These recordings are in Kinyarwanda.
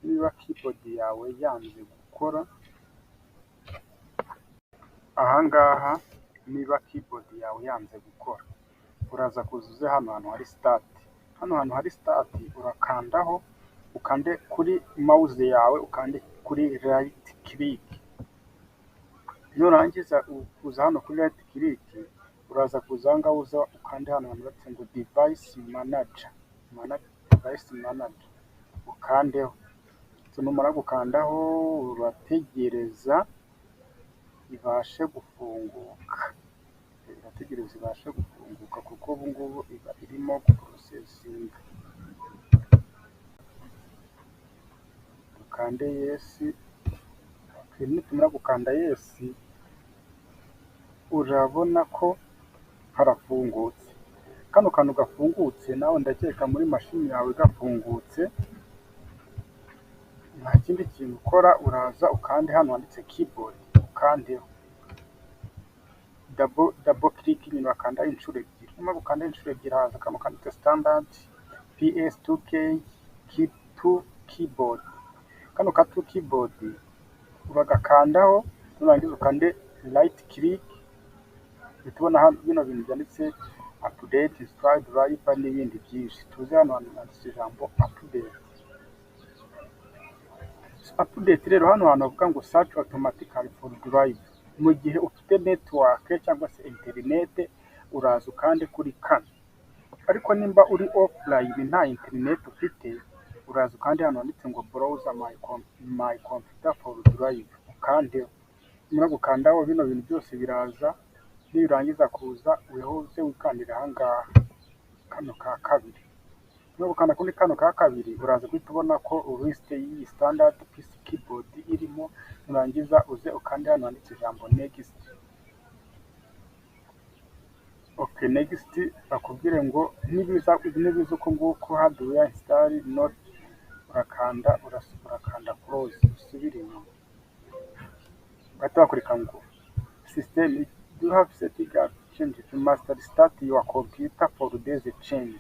niba keyboard yawe yanze gukora, ahangaha niba keyboard yawe yanze gukora, uraza kuzuze hano hantu hari start. Hano hantu hari start urakandaho, ukande kuri mouse yawe, ukande kuri right click. Nurangiza uza hano kuri right click, uraza kuza ngaho uza ukande hano handitse ngo device manager, device manager, ukandeho. Numara gukandaho urategereza ibashe gufunguka, kuko ubu ngubu iba irimo processinga. Dukande yes. Nitumara gukanda yes, urabona ko harafungutse. Kano kantu gafungutse nawe ndakeka muri mashini yawe gafungutse. Nta kindi kintu ukora, uraza ukande hano handitse keyboard, ukandeho double click, nyine bakanda inshuro ebyiri. Nyuma gukanda inshuro ebyiri haza akantu kanditse standard PS2K keyboard. Kano ka 2 keyboard uragakandaho, nurangiza ukande right click. Bitubona hano bino bintu byanditse update, stride driver n'ibindi byinshi. Tuze hano handitse ijambo update. Update rero hano hantu bavuga ngo search automatically for drive. Mu gihe ufite network cyangwa se internet, uraza ukande kuri kane. Ariko nimba uri offline nta internet ufite, uraza ukande hano handitse ngo browser my computer for drive, ukande. Nyuma gukandaho bino bintu byose biraza. Nibirangiza kuza wihuse wikandira ahangaha kano ka kabiri. Nyuma gukanda kuri kano ka kabiri, uraza guhita ubona ko list y'iyi standard PC keyboard irimo. Nurangiza uze ukande hano handitse ijambo next. Okay, next bakubwire ngo nibiza uko nguko hardware install not, urakanda close, usubire inyuma. Batakurika ngo system you have setting up change to master start your computer for this change.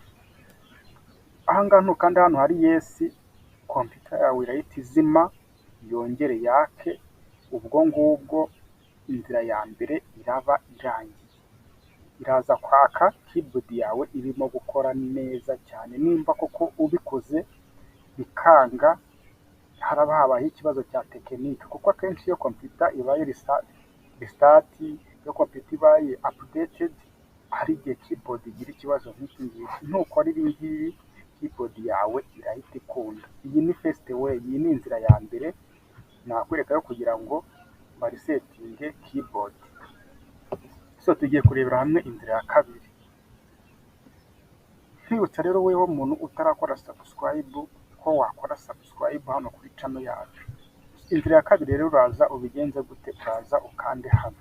Ahangaha ntukanda hano hari yes, computer yawe irahita izima yongere yake. Ubwo ngubwo inzira ya mbere iraba irangiye. Iraza kwaka, keyboard yawe irimo gukora neza cyane. Nimba koko ubikoze bikanga, haraba habaho ikibazo cya tekinike, kuko akenshi iyo computer ibaye restart, iyo computer ibaye updated, hari igihe keyboard igira ikibazo nk'iki ngiki. Ntukora ibi ngibi, keyboard yawe irahita ikunda. Iyi ni first way, iyi ni inzira ya mbere nakwereka yo kugira ngo barisetinge keyboard. So tugiye kurebera hamwe inzira ya kabiri. Nkwibutsa rero weho muntu utarakora subscribe ko wakora subscribe hano kuri channel yacu. Inzira ya kabiri rero uraza ubigenze gute? Uraza ukande hano.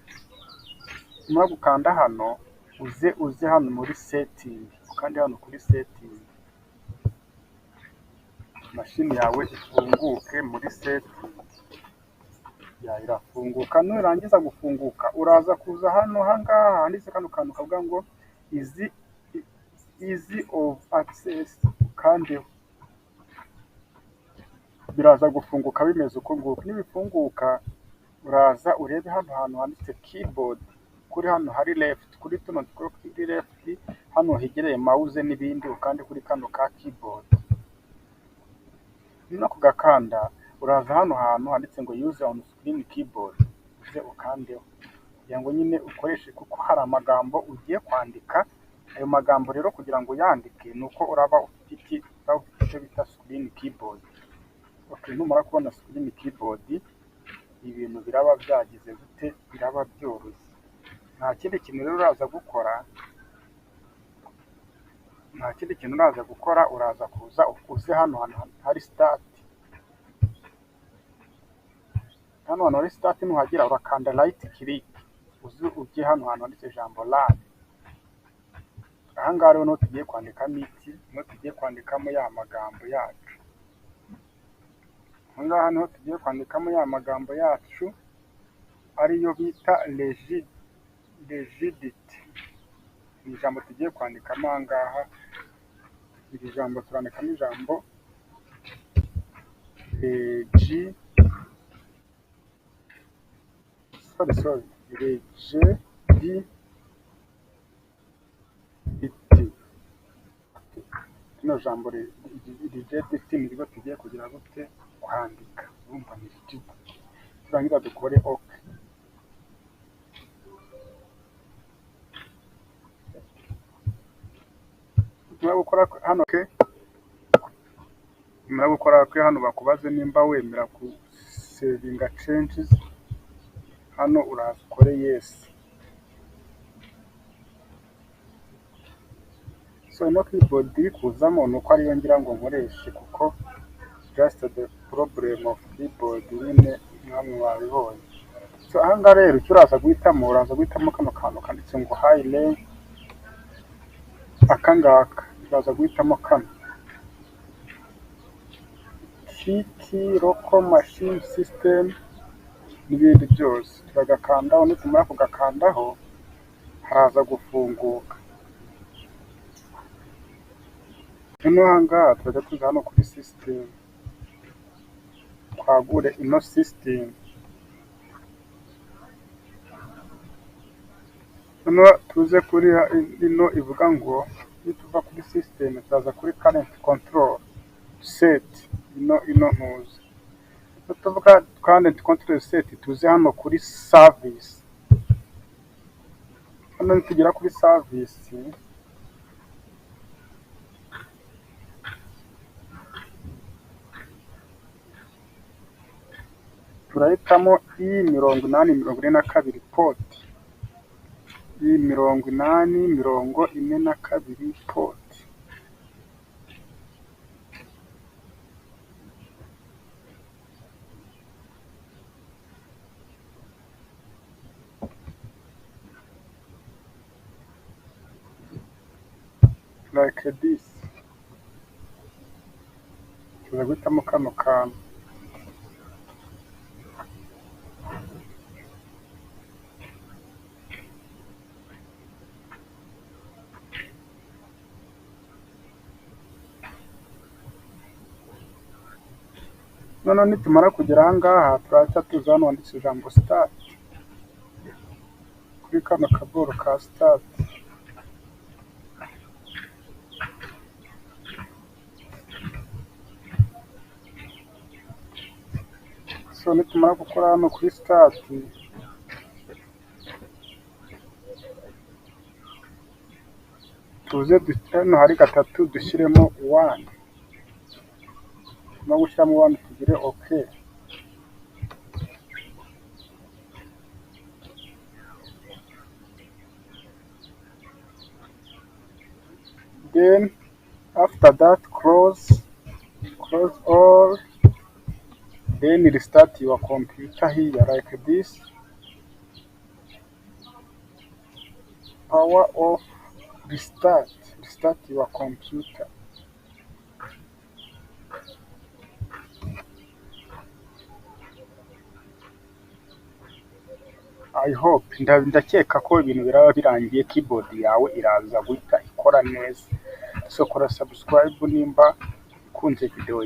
Nyuma gukanda hano uze hano muri setting, ukande hano kuri setting. Mashini yawe ifunguke muri setting. Irafunguka. Nurangiza gufunguka, uraza kuza hano hangaha handitse kano kantu kavuga ngo easy of access, ukandeho. Biraza gufunguka bimeze uko nguko. Nibifunguka, uraza urebe hano hantu handitse keyboard, kuri hano hari left, kuri tuno kuri left hano hegereye mouse n'ibindi, ukande kuri kano ka keyboard. Nyuma kugakanda, uraza hano hantu handitse ngo use on screen keyboard, uze ukandeho kugira ngo nyine ukoreshe, kuko hari amagambo ugiye kwandika. Ayo magambo rero kugira ngo yandike nuko uraba ufite icyo bita screen keyboard. Okay, numara kubona screen keyboard, ibintu biraba byagize gute, biraba byoroshye. Nta kindi kintu rero uraza gukora, uraza kuza uze hano hari start. Hano hari start, nuhagera urakanda right click, ujye hano handitse ijambo run. Ahangaha rero no tugiye kwandikamo iki, no tugiye kwandikamo ya magambo yacu. Ahangaha niho tugiye kwandikamo ya magambo yacu ariyo bita rigidity. Ijambo tugiye kwandikamo ahangaha, iri jambo turandikamo ijambo regi iti rino jambo rigidity niryo tugiye kugira gute kwandika. Urumva ni rigid. Turangiza dukore ok. Tumara gukora hano bakubaze nimba wemera kusevinga changes, hano uraza ukore yes. So ino keyboard iri kuzamo nuko ariyo ngira ngo nkoreshe, kuko just the problem of keyboard nyine namwe wabibonye. So ahangaha rero icyo uraza guhitamo kano kantu kanditse ngo high level, akangaka uraza guhitamo kano kiki local machine system n'ibindi byose turagakandaho. Nitumara kugakandaho haraza gufunguka. Hano ahangaha turajya tuza hano kuri system, twagure ino system. Hano tuze kuri ino ivuga ngo nituva kuri system turaza kuri current control set, ino ntuze. Tuvuga current control set tuze hano kuri service. Hano nitugera kuri service turahitamo E8042 port, E8042 port. Like this. Tuza guhitamo kano kantu. None nitumara kugera ahangaha turaca tuza hano handitse ijambo start, kuri kano kaboro ka start. So nitumara gukora hano kuri start tuze hano hari gatatu dushyiremo 1. No gushyiramo 1 tugire ok. Then after that close all, then restart your computer here like this. Power off, restart your computer. I hope ndakeka ko ibintu biraba birangiye, keyboard yawe iraza guhita ikora neza. So kora subscribe nimba ukunze video ya